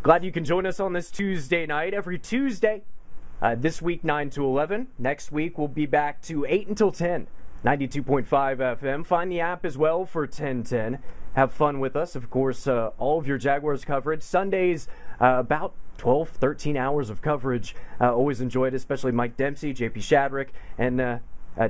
Glad you can join us on this Tuesday night. Every Tuesday, this week 9 to 11. Next week, we'll be back to 8 until 10. 92.5 FM. Find the app as well for 1010. Have fun with us. Of course, all of your Jaguars coverage. Sundays, about 12, 13 hours of coverage. Always enjoyed it, especially Mike Dempsey, JP Shadrick, and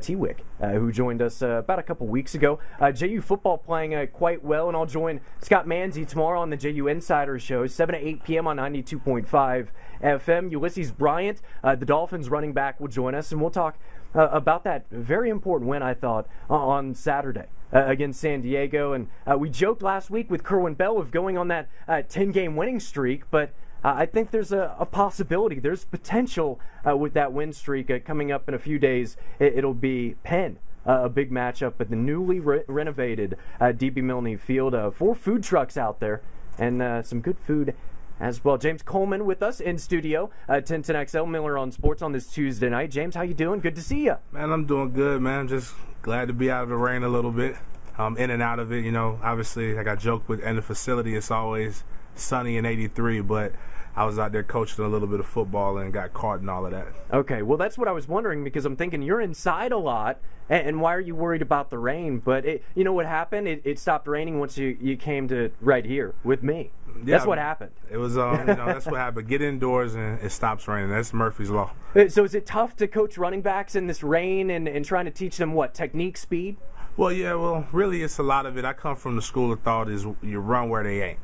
T-Wick, who joined us about a couple weeks ago. JU football playing quite well, and I'll join Scott Manzi tomorrow on the JU Insider Show, 7 to 8 p.m. on 92.5 FM. Ulysses Bryant, the Dolphins running back, will join us, and we'll talk about that very important win, I thought, on Saturday against San Diego. And we joked last week with Kerwin Bell of going on that 10-game winning streak, but I think there's a possibility. There's potential with that win streak coming up in a few days. It'll be Penn, a big matchup at the newly renovated DB Milne Field. 4 food trucks out there and some good food as well. James Coleman with us in studio, 1010XL Miller on Sports on this Tuesday night. James, how you doing? Good to see you. Man, I'm doing good, man. I'm just glad to be out of the rain a little bit. In and out of it, you know. Obviously, like I joked with in the facility, it's always sunny in 83, but I was out there coaching a little bit of football and got caught in all of that. Okay, well, that's what I was wondering, because I'm thinking you're inside a lot, and why are you worried about the rain? But you know what happened? It stopped raining once you came to right here with me. Yeah, that's what happened. It was, that's what happened. Get indoors and it stops raining. That's Murphy's Law. So is it tough to coach running backs in this rain and trying to teach them what, technique, speed? Well, yeah, really it's a lot of it. I come from the school of thought is you run where they ain't.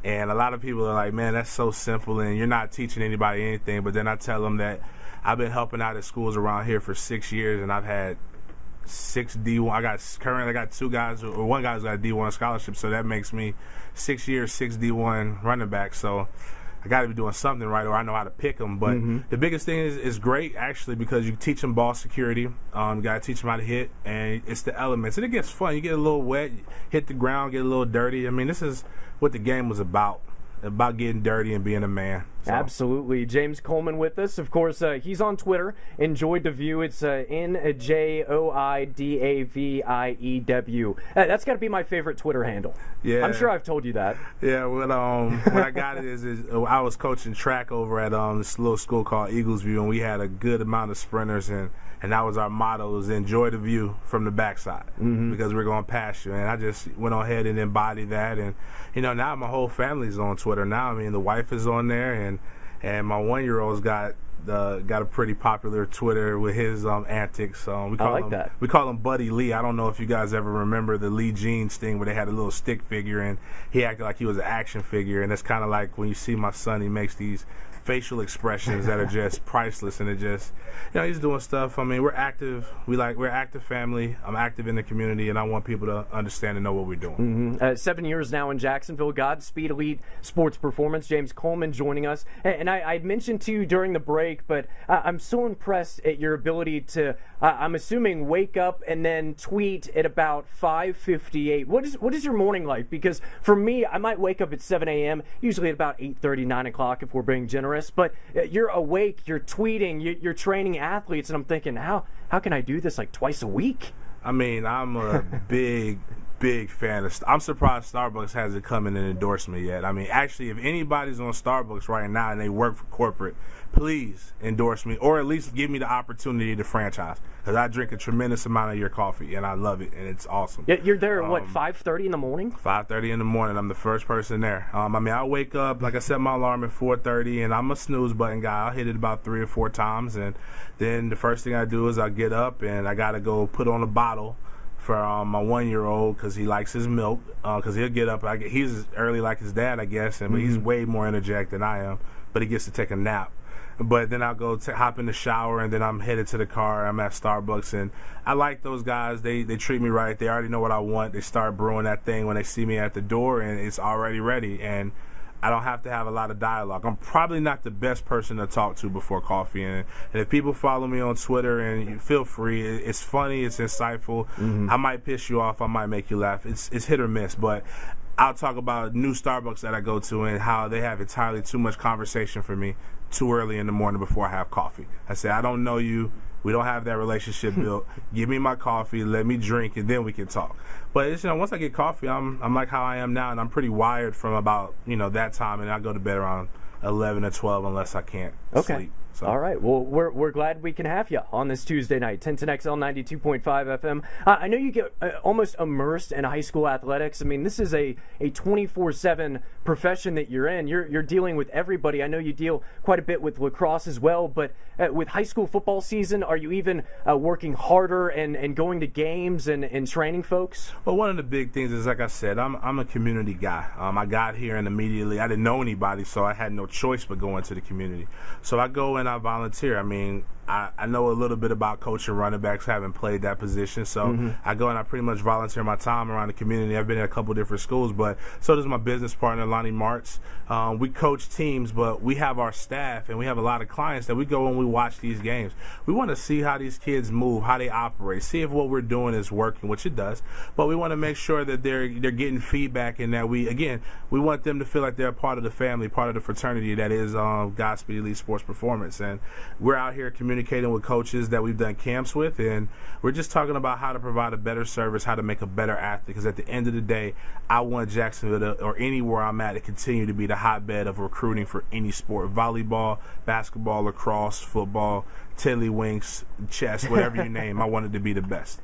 And a lot of people are like, man, that's so simple and you're not teaching anybody anything. But then I tell them that I've been helping out at schools around here for 6 years, and I've had 6 D1. I got 2 guys, or one guy's got a D1 scholarship, so that makes me 6 years, 6 D1 running backs. So I got to be doing something right, or I know how to pick them. But the biggest thing is great, actually, because you teach them ball security. You got to teach them how to hit, and it's the elements. And it gets fun. You get a little wet, hit the ground, get a little dirty. I mean, this is what the game was about getting dirty and being a man. So. Absolutely. James Coleman with us. Of course, he's on Twitter. Enjoyed the view. It's NJOIDAVIEW. That's got to be my favorite Twitter handle. Yeah, I'm sure I've told you that. Yeah, when I got it is I was coaching track over at this little school called Eagles View, and we had a good amount of sprinters, and that was our motto, is enjoy the view from the backside, because we're going past you. And I just went on ahead and embodied that. And, now my whole family's on Twitter now. I mean, the wife is on there, and my 1-year-old's got a pretty popular Twitter with his antics. We call him Buddy Lee. I don't know if you guys ever remember the Lee Jeans thing where they had a little stick figure, and he acted like he was an action figure. And it's kind of like when you see my son, he makes these facial expressions that are just priceless, and it just, he's doing stuff. I mean, we're active. We're active family. I'm active in the community, and I want people to understand and know what we're doing. 7 years now in Jacksonville. Godspeed Elite Sports Performance. James Coleman joining us. And I mentioned to you during the break, but I'm so impressed at your ability to, I'm assuming, wake up and then tweet at about 5:58. What is your morning like? Because for me, I might wake up at 7 a.m., usually at about 8:30, 9 o'clock if we're being generous. But you're awake, you're tweeting, you're training athletes, and I'm thinking, how can I do this like twice a week? I mean, I'm a big fan of. I'm surprised Starbucks hasn't come in and endorsed me yet. I mean, actually, if anybody's on Starbucks right now and they work for corporate, please endorse me, or at least give me the opportunity to franchise, because I drink a tremendous amount of your coffee and I love it, and it's awesome. Yeah, you're there at 5:30 in the morning? 5:30 in the morning. I'm the first person there. I mean, I wake up, like I set my alarm at 4:30, and I'm a snooze button guy. I'll hit it about 3 or 4 times, and then the first thing I do is I get up and I got to go put on a bottle for my 1-year-old, because he likes his milk, because he'll get up. He's early like his dad, I guess, but he's way more energetic than I am, but he gets to take a nap. But then I'll go hop in the shower, and then I'm headed to the car. I'm at Starbucks, and I like those guys. They treat me right. They already know what I want. They start brewing that thing when they see me at the door, and it's already ready. And I don't have to have a lot of dialogue. I'm probably not the best person to talk to before coffee. And if people follow me on Twitter, and you feel free, it's funny, it's insightful. I might piss you off, I might make you laugh. It's hit or miss, but I'll talk about new Starbucks that I go to and how they have entirely too much conversation for me too early in the morning before I have coffee. I say, I don't know you. We don't have that relationship built. Give me my coffee, let me drink, and then we can talk. But it's, once I get coffee, I'm like how I am now, and I'm pretty wired from about that time, and I go to bed around 11 or 12 unless I can't sleep. So. All right. Well, we're glad we can have you on this Tuesday night. 1010XL 92.5 FM. I know you get almost immersed in high school athletics. I mean, this is a 24/7 profession that you're in. You're dealing with everybody. I know you deal quite a bit with lacrosse as well. But with high school football season, are you even working harder and going to games and training folks? Well, one of the big things is, like I said, I'm a community guy. I got here and immediately I didn't know anybody, so I had no choice but go into the community. So I go and I volunteer. I mean, I know a little bit about coaching running backs, having played that position. So I go and I pretty much volunteer my time around the community. I've been in a couple different schools, but so does my business partner, Lonnie Martz. We coach teams, but we have our staff and we have a lot of clients that we go and we watch these games. We want to see how these kids move, how they operate, see if what we're doing is working, which it does. But we want to make sure that they're getting feedback and that we want them to feel like they're a part of the family, part of the fraternity that is Godspeed Elite Sports Performance. And we're out here communicating with coaches that we've done camps with, and we're just talking about how to provide a better service, how to make a better athlete, because at the end of the day, I want Jacksonville or anywhere I'm at to continue to be the hotbed of recruiting for any sport: volleyball, basketball, lacrosse, football, tiddlywinks, chess, whatever you name. I want it to be the best.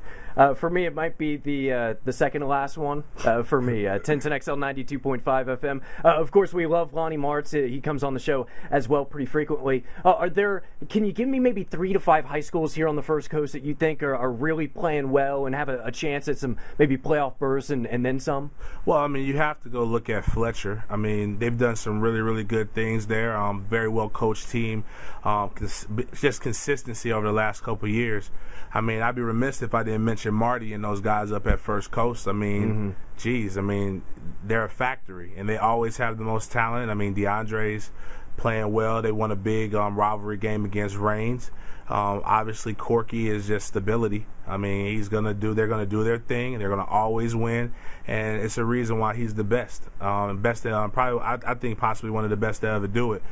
For me, it might be the second to last one. For me, 1010XL 92.5 FM. Of course, we love Lonnie Martz. He comes on the show as well pretty frequently. Can you give me maybe 3 to 5 high schools here on the First Coast that you think are really playing well and have a chance at some maybe playoff berths and then some? Well, I mean, you have to go look at Fletcher. I mean, they've done some really, really good things there. Very well coached team. Just consistency over the last couple of years. I mean, I'd be remiss if I didn't mention Marty and those guys up at First Coast. I mean, geez, I mean, they're a factory, and they always have the most talent. I mean, DeAndre's playing well. They won a big rivalry game against Reigns. Obviously, Corky is just stability. I mean, they're gonna do their thing, and they're gonna always win, and it's a reason why he's the best. I think possibly one of the best to ever do it.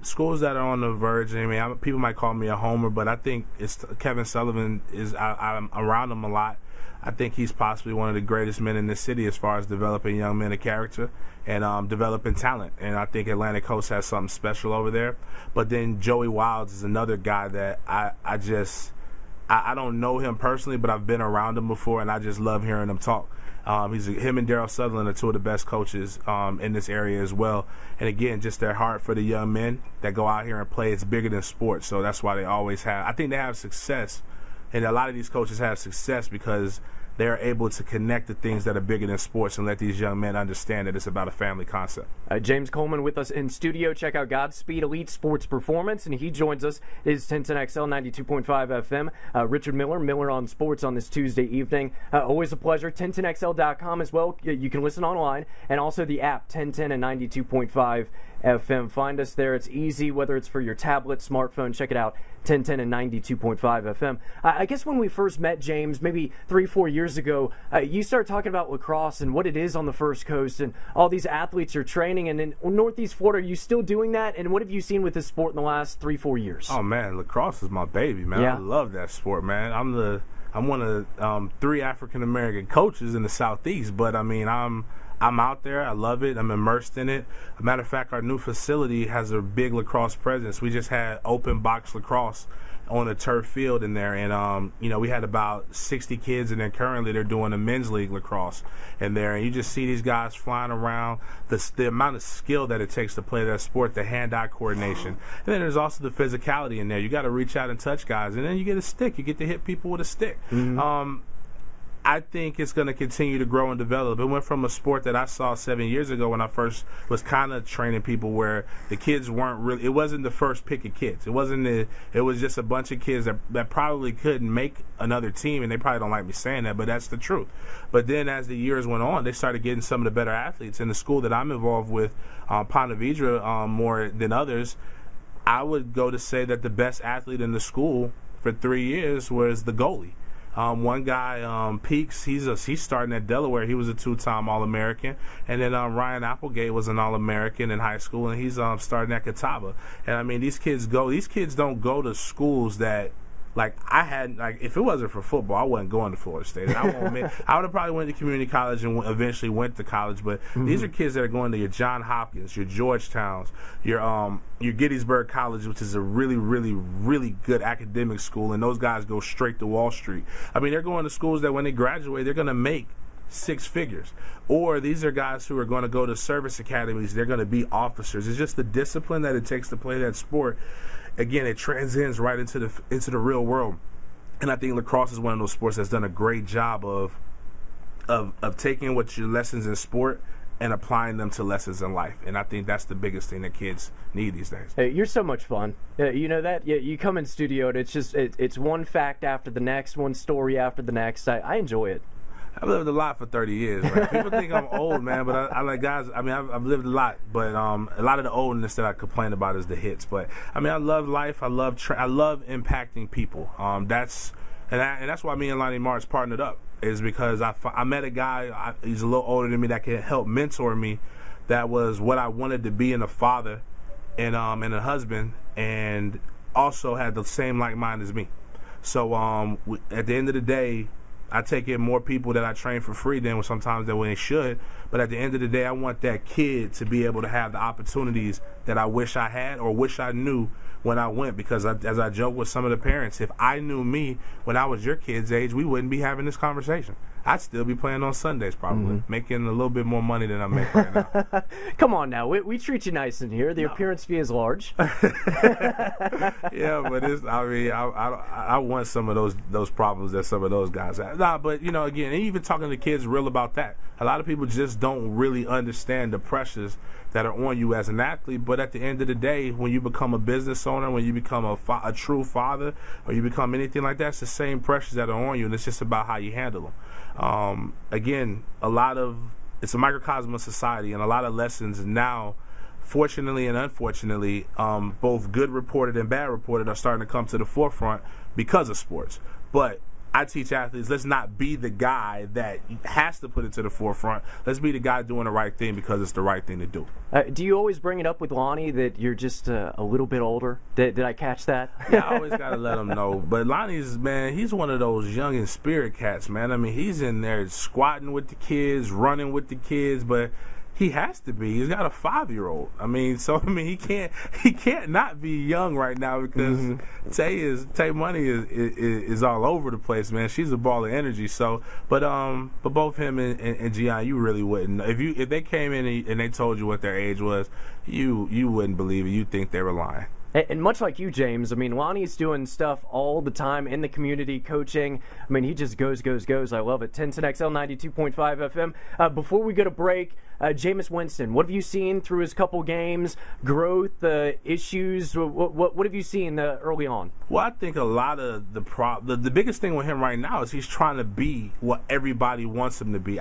Schools that are on the verge. I mean, people might call me a homer, but I think it's Kevin Sullivan. I'm around him a lot. I think he's possibly one of the greatest men in this city as far as developing young men of character and developing talent. And I think Atlantic Coast has something special over there. But then Joey Wilds is another guy that I don't know him personally, but I've been around him before, and I just love hearing him talk. Him and Darryl Sutherland are two of the best coaches in this area as well. And again, just their heart for the young men that go out here and play. It's bigger than sports, so that's why they always have. I think they have success. And a lot of these coaches have success because they're able to connect the things that are bigger than sports and let these young men understand that it's about a family concept. James Coleman with us in studio. Check out Godspeed Elite Sports Performance, and he joins us. It is 1010XL 92.5 FM. Richard Miller on Sports on this Tuesday evening. Always a pleasure. 1010XL.com as well. You can listen online, and also the app 1010 and 92.5 FM. Find us there. It's easy, whether it's for your tablet, smartphone. Check it out, 1010 and 92.5 FM. I guess when we first met, James, maybe 3-4 years ago, you started talking about lacrosse and what it is on the First Coast, and all these athletes are training. And in Northeast Florida, are you still doing that? And what have you seen with this sport in the last 3-4 years? Oh, man, lacrosse is my baby, man. Yeah. I love that sport, man. I'm one of 3 African-American coaches in the Southeast, but, I mean, I'm out there. I love it. I'm immersed in it. As a matter of fact, our new facility has a big lacrosse presence. We just had open box lacrosse on a turf field in there, and we had about 60 kids, and then currently they're doing a men's league lacrosse in there, and you just see these guys flying around. The amount of skill that it takes to play that sport, the hand-eye coordination, and then there's also the physicality in there. You got to reach out and touch guys, and then you get a stick. You get to hit people with a stick. I think it's going to continue to grow and develop. It went from a sport that I saw 7 years ago when I first was kind of training people, where the kids weren't really, it wasn't the first pick of kids. It was just a bunch of kids that probably couldn't make another team, and they probably don't like me saying that, but that's the truth. But then as the years went on, they started getting some of the better athletes. In the school that I'm involved with, Ponte Vedra, more than others, I would go to say that the best athlete in the school for 3 years was the goalie. One guy, Peaks, he's starting at Delaware. He was a 2-time All-American. And then Ryan Applegate was an All-American in high school, and he's starting at Catawba. And, I mean, these kids don't go to schools that Like I had, like if it wasn't for football, I wasn't going to Florida State. And I won't admit, I would have probably went to community college and eventually went to college. But these are kids that are going to your John Hopkins, your Georgetowns, your Gettysburg College, which is a really, really, really good academic school. And those guys go straight to Wall Street. I mean, they're going to schools that when they graduate, they're going to make 6 figures. Or these are guys who are going to go to service academies. They're going to be officers. It's just the discipline that it takes to play that sport. Again, it transcends right into the real world. And I think lacrosse is one of those sports that's done a great job of taking what your lessons in sport and applying them to lessons in life. And I think that's the biggest thing that kids need these days. Hey, you're so much fun. You know that? You come in studio and it's just it's one fact after the next, one story after the next. I enjoy it. I've lived a lot for 30 years. Right? People think I'm old, man, but I like guys. I mean, I've lived a lot, but a lot of the oldness that I complain about is the hits. But I mean, I love life. I love impacting people. That's why me and Lonnie Marks partnered up. Is because I met a guy. He's a little older than me that can help mentor me. That was what I wanted to be in a father, and a husband, and also had the same like mind as me. So at the end of the day, I take in more people that I train for free than sometimes than when they should. But at the end of the day, I want that kid to be able to have the opportunities that I wish I had or wish I knew when I went. Because as I joke with some of the parents, if I knew me when I was your kid's age, we wouldn't be having this conversation. I'd still be playing on Sundays probably, making a little bit more money than I make right now. Come on now, we treat you nice in here. The appearance fee is large. Yeah, but I want some of those problems that some of those guys have. Nah, but again, even talking to kids real about that. A lot of people just don't really understand the pressures that are on you as an athlete. But at the end of the day, when you become a business owner, when you become a true father, or you become anything like that, it's the same pressures that are on you, and it's just about how you handle them. Again, it's a microcosm of society, and a lot of lessons now, fortunately and unfortunately, both good reported and bad reported, are starting to come to the forefront because of sports. But I teach athletes, let's not be the guy that has to put it to the forefront. Let's be the guy doing the right thing because it's the right thing to do. Do you always bring it up with Lonnie that you're just a little bit older? Did I catch that? Yeah, I always got to let him know. But Lonnie's, man, he's one of those young and spirit cats, man. I mean, he's in there squatting with the kids, running with the kids, but he has to be. He's got a 5-year-old. I mean, he can't not be young right now because Tay Money is all over the place, man. She's a ball of energy. So, but both him and Gian, you really wouldn't. If they came in and they told you what their age was, you wouldn't believe it. You'd think they were lying. And much like you, James, I mean, Lonnie's doing stuff all the time in the community, coaching. I mean, he just goes. I love it. 1010XL 92.5 FM. Before we go to break, Jameis Winston, what have you seen through his couple games? Growth, issues? What have you seen early on? Well, I think a lot of the biggest thing with him right now is he's trying to be what everybody wants him to be.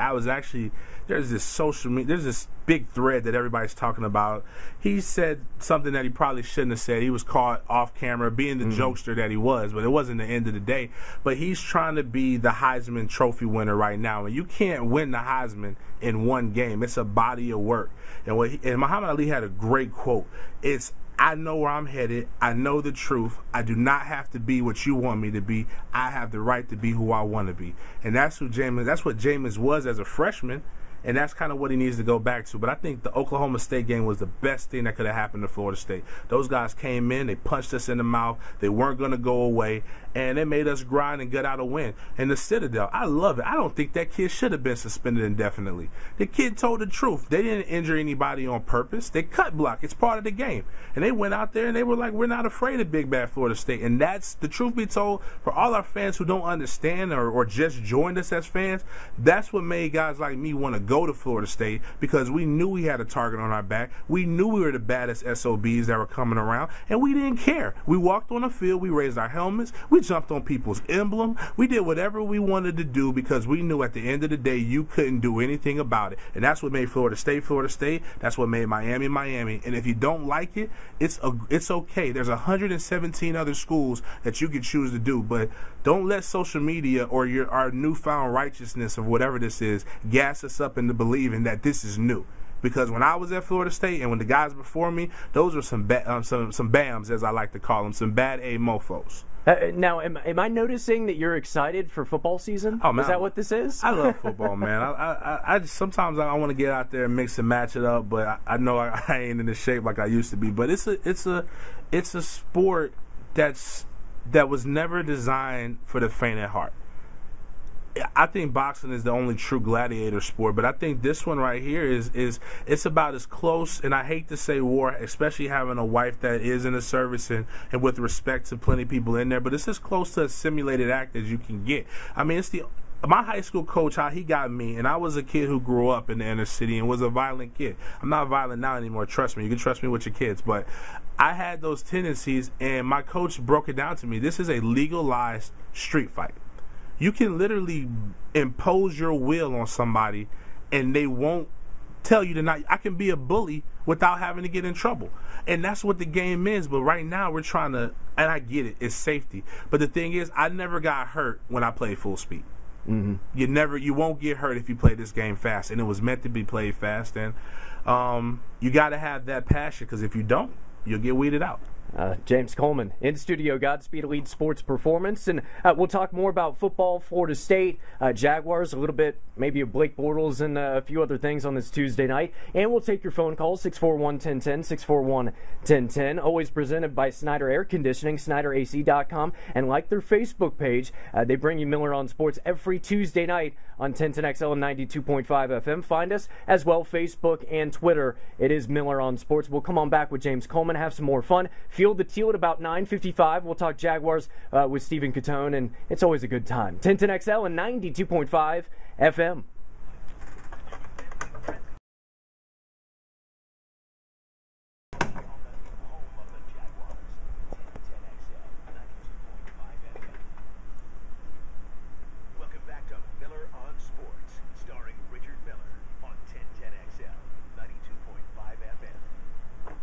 There's this social media, there's this big thread that everybody's talking about. He said something that he probably shouldn't have said. He was caught off camera being the jokester that he was, but it wasn't the end of the day. But he's trying to be the Heisman Trophy winner right now, and you can't win the Heisman in one game. It's a body of work. And Muhammad Ali had a great quote. It's, I know where I'm headed. I know the truth. I do not have to be what you want me to be. I have the right to be who I want to be. And that's what Jameis was as a freshman. And that's kind of what he needs to go back to. But I think the Oklahoma State game was the best thing that could have happened to Florida State. Those guys came in, they punched us in the mouth, they weren't going to go away, and they made us grind and get out a win. And the Citadel, I love it. I don't think that kid should have been suspended indefinitely. The kid told the truth. They didn't injure anybody on purpose. They cut block. It's part of the game. And they went out there and they were like, we're not afraid of big bad Florida State. And that's, the truth be told, for all our fans who don't understand or just joined us as fans, that's what made guys like me want to go to Florida State, because we knew we had a target on our back. We knew we were the baddest SOBs that were coming around, and we didn't care. We walked on the field, we raised our helmets, we jumped on people's emblem, we did whatever we wanted to do because we knew at the end of the day you couldn't do anything about it. And that's what made Florida State Florida State. That's what made Miami Miami. And if you don't like it, it's okay. There's 117 other schools that you can choose to do, but don't let social media or our newfound righteousness of whatever this is gas us up into believing that this is new. Because when I was at Florida State and when the guys before me, those were some BAMs, as I like to call them, some bad A mofos. Now, am I noticing that you're excited for football season? Oh, man, is that what this is? I love football, man. I sometimes I want to get out there and mix and match it up, but I know I ain't in the shape like I used to be. But it's a sport that was never designed for the faint at heart. I think boxing is the only true gladiator sport, but I think this one right here is it's about as close, and I hate to say war, especially having a wife that is in the service and with respect to plenty of people in there, but it's as close to a simulated act as you can get. I mean, my high school coach, how he got me, and I was a kid who grew up in the inner city and was a violent kid. I'm not violent now anymore, trust me. You can trust me with your kids, but I had those tendencies, and my coach broke it down to me. This is a legalized street fight. You can literally impose your will on somebody, and they won't tell you to not. I can be a bully without having to get in trouble. And that's what the game is. But right now we're trying to, and I get it, it's safety. But the thing is, I never got hurt when I played full speed. Mm-hmm. You won't get hurt if you play this game fast. And it was meant to be played fast. And you got to have that passion, because if you don't, you'll get weeded out. James Coleman in studio, Godspeed Elite Sports Performance, and we'll talk more about football, Florida State, Jaguars, a little bit maybe of Blake Bortles and a few other things on this Tuesday night, and we'll take your phone calls, 641-1010, 641-1010, always presented by Snyder Air Conditioning, SnyderAC.com, and like their Facebook page, they bring you Miller on Sports every Tuesday night on 1010XL and 92.5 FM. Find us as well, Facebook and Twitter. It is Miller on Sports. We'll come on back with James Coleman, have some more fun. Field the Teal at about 9:55. We'll talk Jaguars with Stephen Catone, and it's always a good time. 1010XL and 92.5 FM.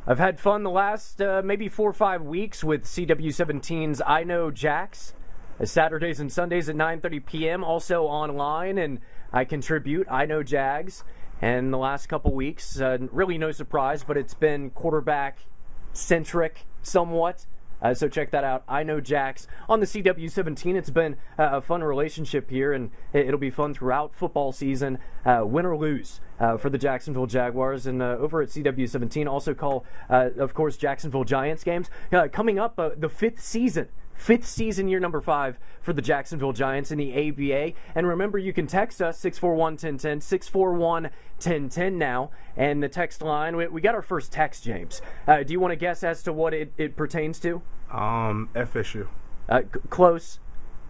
I've had fun the last maybe 4 or 5 weeks with CW17's I Know Jax, Saturdays and Sundays at 9:30 p.m., also online, and I contribute I Know Jags. And the last couple weeks, really no surprise, but it's been quarterback-centric somewhat. So check that out. I Know Jax on the CW17. It's been a fun relationship here, and it'll be fun throughout football season, win or lose, for the Jacksonville Jaguars. And over at CW17, also call, of course, Jacksonville Giants games. Coming up, the fifth season, year number 5 for the Jacksonville Giants in the ABA. And remember, you can text us, 641-1010, 641-1010 now. And the text line, we got our first text, James. Do you want to guess as to what it pertains to? FSU. Close.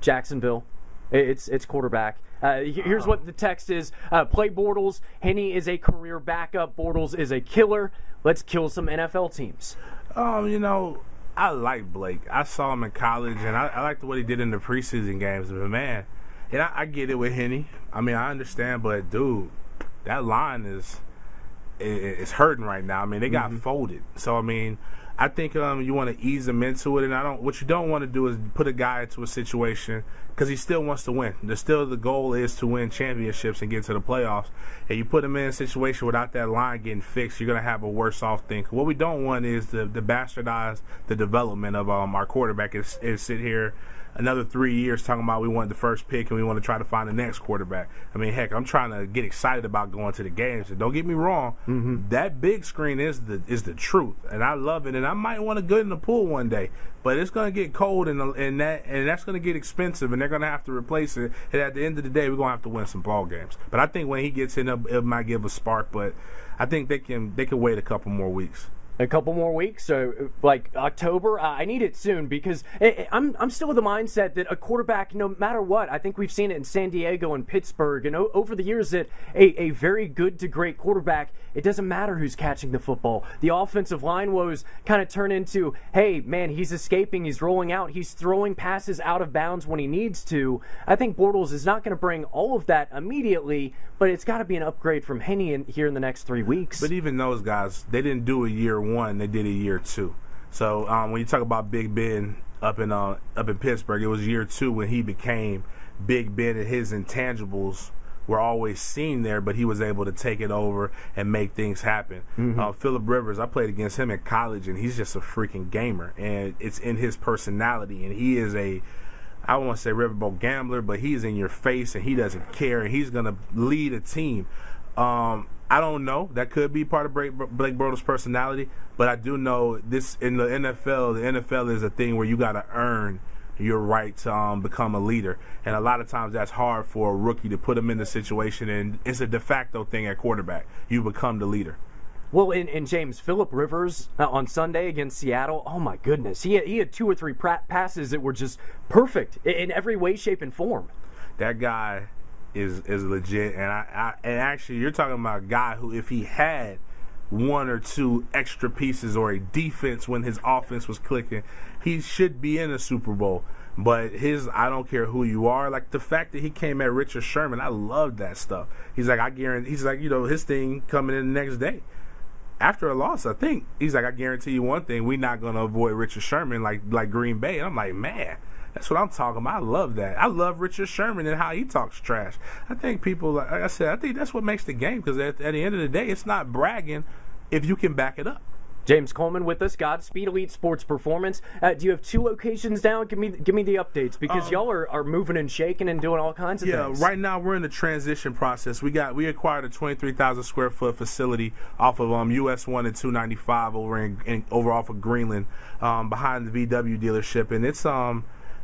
Jacksonville. It's quarterback. Here's what the text is. Play Bortles. Henne is a career backup. Bortles is a killer. Let's kill some NFL teams. I like Blake. I saw him in college, and I liked what he did in the preseason games. But, man, and I get it with Henne. I mean, I understand, but, dude, that line is hurting right now. I mean, they got folded. So, I mean, I think you want to ease them into it, and what you don't want to do is put a guy into a situation because he still wants to win. The goal is to win championships and get to the playoffs. And you put him in a situation without that line getting fixed, you're going to have a worse off thing. What we don't want is to bastardize the development of our quarterback and sit here another 3 years talking about we want the first pick and we want to try to find the next quarterback. I mean, heck, I'm trying to get excited about going to the games. And don't get me wrong, that big screen is the truth, and I love it. And I might want to go in the pool one day, but it's going to get cold and that's going to get expensive, and they're going to have to replace it. And at the end of the day, we're going to have to win some ball games. But I think when he gets in, it might give a spark. But I think they can wait a couple more weeks. A couple more weeks, so like October. I need it soon because I'm still with the mindset that a quarterback, no matter what, I think we've seen it in San Diego and Pittsburgh, and over the years that a very good to great quarterback, it doesn't matter who's catching the football. The offensive line woes kind of turn into, hey, man, he's escaping, he's rolling out, he's throwing passes out of bounds when he needs to. I think Bortles is not going to bring all of that immediately, but it's got to be an upgrade from Henne here in the next 3 weeks. But even those guys, they didn't do a year 1, they did a year 2. So when you talk about Big Ben up in Pittsburgh, it was year 2 when he became Big Ben, and his intangibles were always seen there, but he was able to take it over and make things happen. Phillip Rivers, I played against him in college, and he's just a freaking gamer, and it's in his personality, and he is I don't want to say riverboat gambler, but he's in your face, and he doesn't care, and he's going to lead a team. I don't know. That could be part of Blake Bortles' personality, but I do know this in the NFL. The NFL is a thing where you got to earn your right to become a leader, and a lot of times that's hard for a rookie to put him in the situation, and it's a de facto thing at quarterback. You become the leader. Well, in James, Phillip Rivers on Sunday against Seattle, oh my goodness, he had 2 or 3 passes that were just perfect in every way, shape, and form. That guy is legit, and and actually you're talking about a guy who, if he had 1 or 2 extra pieces or a defense when his offense was clicking, he should be in a Super Bowl. But I don't care who you are. Like the fact that he came at Richard Sherman, I love that stuff. He's like, his thing coming in the next day. After a loss, I think, he's like, I guarantee you one thing, we're not going to avoid Richard Sherman like Green Bay. And I'm like, man, that's what I'm talking about. I love that. I love Richard Sherman and how he talks trash. I think people, like I said, I think that's what makes the game, because at the end of the day, it's not bragging if you can back it up. James Coleman with us, Godspeed Elite Sports Performance. Do you have 2 locations now? Give me the updates, because y'all are moving and shaking and doing all kinds of things. Yeah, right now we're in the transition process. We acquired a 23,000 square foot facility off of US 1 and 295 over off of Greenland, behind the VW dealership, and it's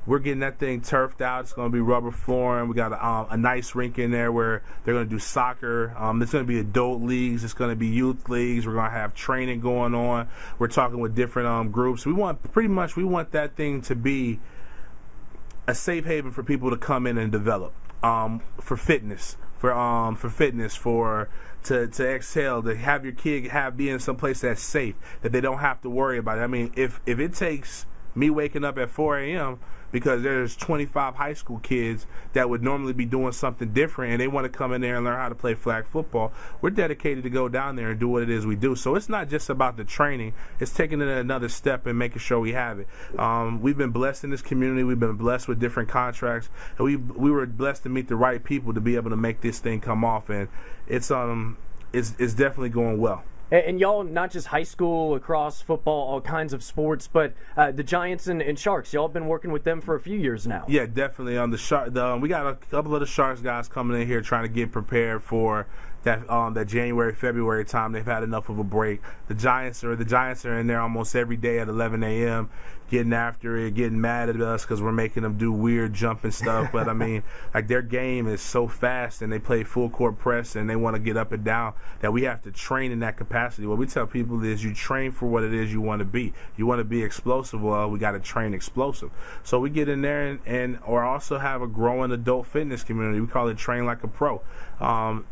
we're getting that thing turfed out. It's going to be rubber flooring. We got a nice rink in there where they're going to do soccer. It's going to be adult leagues. It's going to be youth leagues. We're going to have training going on. We're talking with different groups. We want that thing to be a safe haven for people to come in and develop for fitness, to exhale, to have your kid be in some place that's safe, that they don't have to worry about it. I mean, if it takes me waking up at 4 a.m. because there's 25 high school kids that would normally be doing something different, and they want to come in there and learn how to play flag football, we're dedicated to go down there and do what it is we do. So it's not just about the training. It's taking it another step and making sure we have it. We've been blessed in this community. We've been blessed with different contracts. And we were blessed to meet the right people to be able to make this thing come off, and it's definitely going well. And y'all, not just high school, lacrosse, football, all kinds of sports, but the Giants and Sharks, y'all have been working with them for a few years now. Yeah, definitely. On the we got a couple of the Sharks guys coming in here trying to get prepared for that January, February time. They've had enough of a break. The Giants are in there almost every day at 11 a.m. getting after it, getting mad at us because we're making them do weird jumping stuff. But I mean, like, their game is so fast, and they play full court press, and they want to get up and down, that we have to train in that capacity. What we tell people is, you train for what it is you want to be. You want to be explosive, well, we got to train explosive. So we get in there or also have a growing adult fitness community. We call it Train Like a Pro.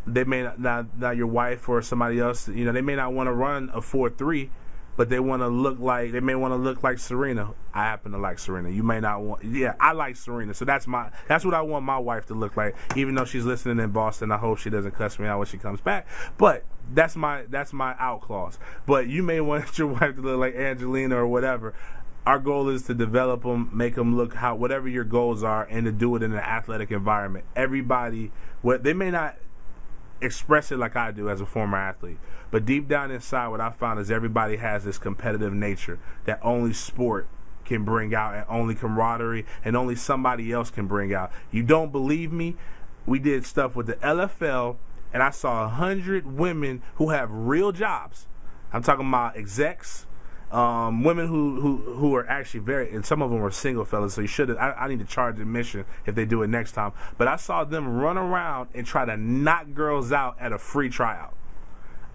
They may not your wife or somebody else, they may not want to run a 4.3, but they may want to look like Serena. I happen to like Serena. You may not want. Yeah, I like Serena. So that's what I want my wife to look like. Even though she's listening in Boston, I hope she doesn't cuss me out when she comes back. But that's my out clause. But you may want your wife to look like Angelina or whatever. Our goal is to develop them, make them look whatever your goals are, and to do it in an athletic environment. Everybody, they may not express it like I do as a former athlete, but deep down inside, what I found is everybody has this competitive nature that only sport can bring out, and only camaraderie and only somebody else can bring out. You don't believe me? We did stuff with the LFL, and I saw 100 women who have real jobs. I'm talking about execs, women who are actually and some of them were single fellas, so I need to charge admission if they do it next time. But I saw them run around and try to knock girls out at a free tryout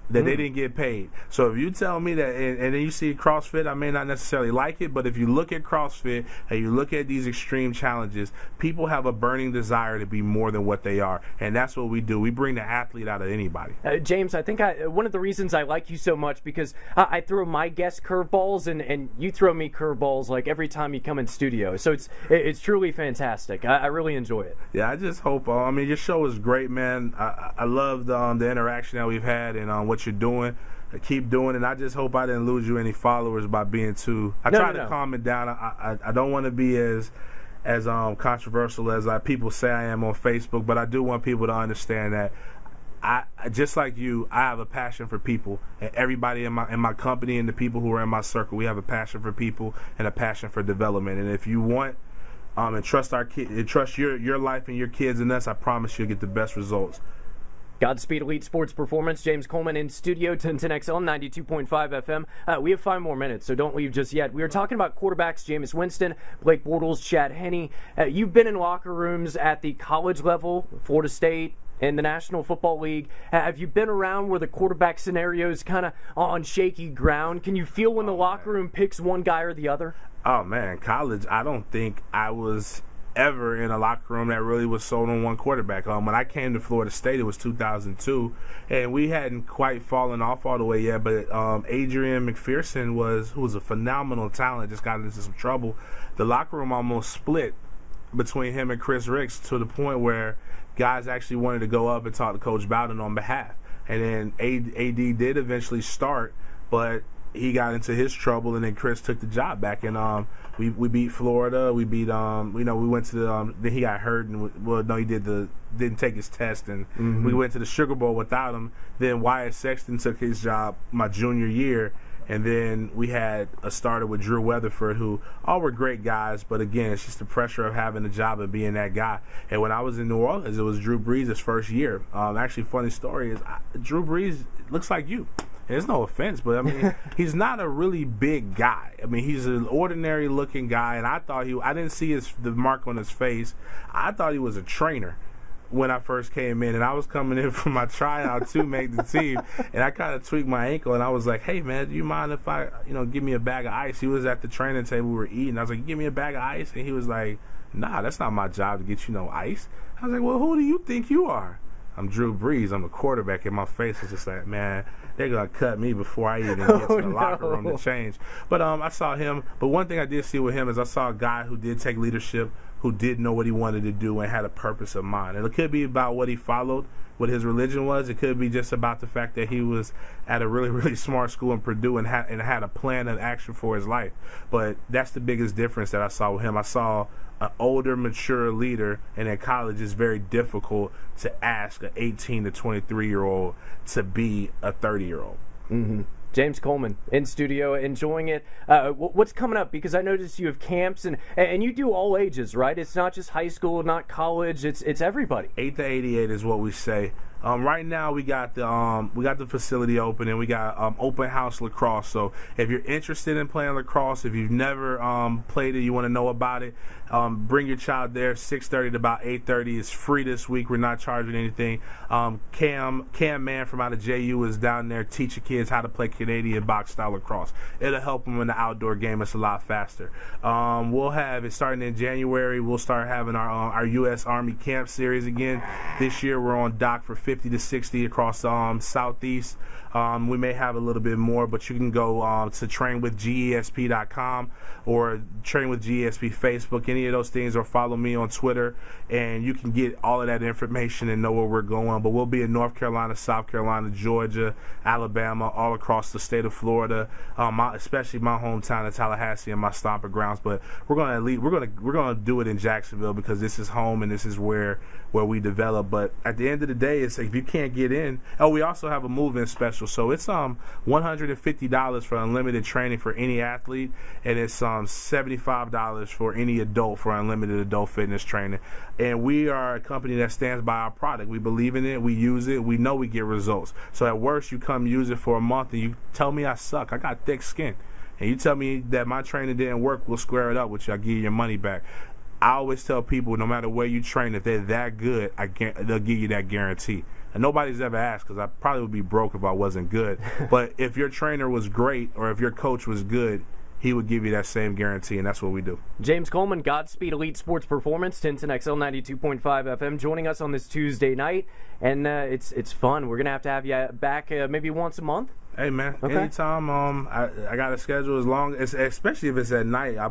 that they didn't get paid. So if you tell me that, and then you see CrossFit, I may not necessarily like it, but if you look at CrossFit and you look at these extreme challenges, people have a burning desire to be more than what they are, and that's what we do. We bring the athlete out of anybody. James, I think one of the reasons I like you so much, because I throw my guest curveballs, and you throw me curveballs like every time you come in studio. So it's truly fantastic. I really enjoy it. Yeah, I just hope. Your show is great, man. I love the interaction that we've had, and what you're doing. Keep doing it. I just hope I didn't lose you any followers by being too. I try to calm it down. I don't want to be as controversial as people say I am on Facebook, but I do want people to understand that I just like you, I have a passion for people, and everybody in my company and the people who are in my circle, we have a passion for people and a passion for development. And if you want and trust trust your life and your kids in us, I promise you'll get the best results. Godspeed Elite Sports Performance, James Coleman in studio, 1010XL, 92.5 FM. We have 5 more minutes, so don't leave just yet. We were talking about quarterbacks, Jameis Winston, Blake Bortles, Chad Henne. You've been in locker rooms at the college level, Florida State, in the National Football League. Have you been around where the quarterback scenario is kind of on shaky ground? Can you feel when the locker room picks one guy or the other? Oh, man, college, I don't think I was ever in a locker room that really was sold on one quarterback. When I came to Florida State, it was 2002, and we hadn't quite fallen off all the way yet, but Adrian Peterson who was a phenomenal talent, just got into some trouble. The locker room almost split between him and Chris Ricks to the point where guys actually wanted to go up and talk to Coach Bowden on behalf. And then AD did eventually start, but he got into his trouble, and then Chris took the job back. And we beat Florida. We beat we went to the then he got hurt, and he didn't take his test, and we went to the Sugar Bowl without him. Then Wyatt Sexton took his job my junior year. And then we had a starter with Drew Weatherford, who all were great guys, but again, it's just the pressure of having a job and being that guy. And when I was in New Orleans, it was Drew Brees' first year. Actually, funny story is Drew Brees looks like you. And it's no offense, but I mean, he's not a really big guy. I mean, he's an ordinary-looking guy, and I didn't see the mark on his face. I thought he was a trainer when I first came in, and I was coming in for my tryout to make the team, and I kind of tweaked my ankle, and I was like, hey, man, do you mind if I, give me a bag of ice? He was at the training table, we were eating. I was like, give me a bag of ice? And he was like, nah, that's not my job to get you no ice. I was like, well, who do you think you are? I'm Drew Brees. I'm the quarterback, and my face was just like, man, they're going to cut me before I even get to the locker room to change. But I saw him. But one thing I did see with him is I saw a guy who did take leadership, who did know what he wanted to do and had a purpose of mind. And it could be about what he followed, what his religion was. It could be just about the fact that he was at a really, really smart school in Purdue and had a plan and action for his life. But that's the biggest difference that I saw with him. I saw an older, mature leader, and in college it's very difficult to ask an 18 to 23-year-old to be a 30-year-old. Mm-hmm. James Coleman in studio, enjoying it. What's coming up? Because I noticed you have camps, and you do all ages, right? It's not just high school, not college. It's everybody. 8 to 88 is what we say. Right now we got the facility open, and we got open house lacrosse. So if you're interested in playing lacrosse, if you've never played it, you want to know about it, bring your child there. 6:30 to about 8:30. It's free this week. We're not charging anything. Cam Man from out of JU is down there teaching kids how to play Canadian box style lacrosse. It'll help them in the outdoor game. It's a lot faster. We'll have it starting in January. We'll start having our U.S. Army camp series again. This year we're on dock for 50 to 60 across Southeast. We may have a little bit more, but you can go to trainwithgesp.com or Train with GESP Facebook, any of those things, or follow me on Twitter, and you can get all of that information and know where we're going. But we'll be in North Carolina, South Carolina, Georgia, Alabama, all across the state of Florida, especially my hometown of Tallahassee and my stomping grounds. But we're gonna do it in Jacksonville because this is home and this is where we develop. But at the end of the day, it's like if you can't get in. Oh, we also have a move-in special. So it's $150 for unlimited training for any athlete, and it's $75 for any adult for unlimited adult fitness training. And we are a company that stands by our product. We believe in it. We use it. We know we get results. So at worst, you come use it for a month and you tell me I suck. I got thick skin. And you tell me that my training didn't work, we'll square it up with you. I'll give you your money back. I always tell people, no matter where you train, if they're that good, they'll give you that guarantee. And nobody's ever asked because I probably would be broke if I wasn't good. But if your trainer was great or if your coach was good, he would give you that same guarantee, and that's what we do. James Coleman, Godspeed Elite Sports Performance, 1010XL 92.5 FM, joining us on this Tuesday night. And it's fun. We're going to have you back maybe once a month. Hey, man, okay. Anytime. I got a schedule as long as, especially if it's at night, I'll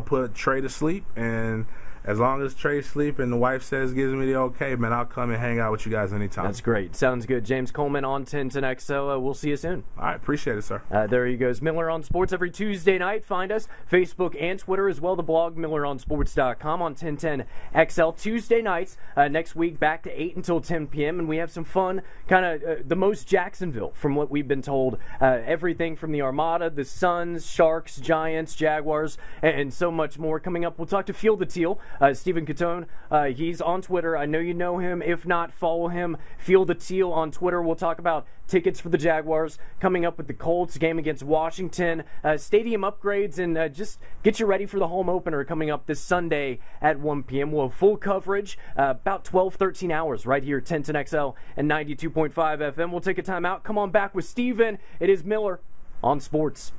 put Trey to sleep, and as long as Trey's sleep and the wife gives me the okay, man, I'll come and hang out with you guys anytime. That's great. Sounds good. James Coleman on 1010XL. We'll see you soon. All right, appreciate it, sir. There he goes. Miller on Sports every Tuesday night. Find us Facebook and Twitter as well. The blog MillerOnSports.com on 1010XL Tuesday nights. Next week back to 8 until 10 p.m. and we have some fun, kind of the most Jacksonville from what we've been told. Everything from the Armada, the Suns, Sharks, Giants, Jaguars, and so much more coming up. We'll talk to Feel the Teal. Stephen Catone, he's on Twitter. I know you know him. If not, follow him. Feel the Teal on Twitter. We'll talk about tickets for the Jaguars coming up with the Colts game against Washington, stadium upgrades, and just get you ready for the home opener coming up this Sunday at 1 p.m. We'll have full coverage, about 12, 13 hours right here, 1010XL and 92.5 FM. We'll take a time out. Come on back with Steven. It is Miller on Sports.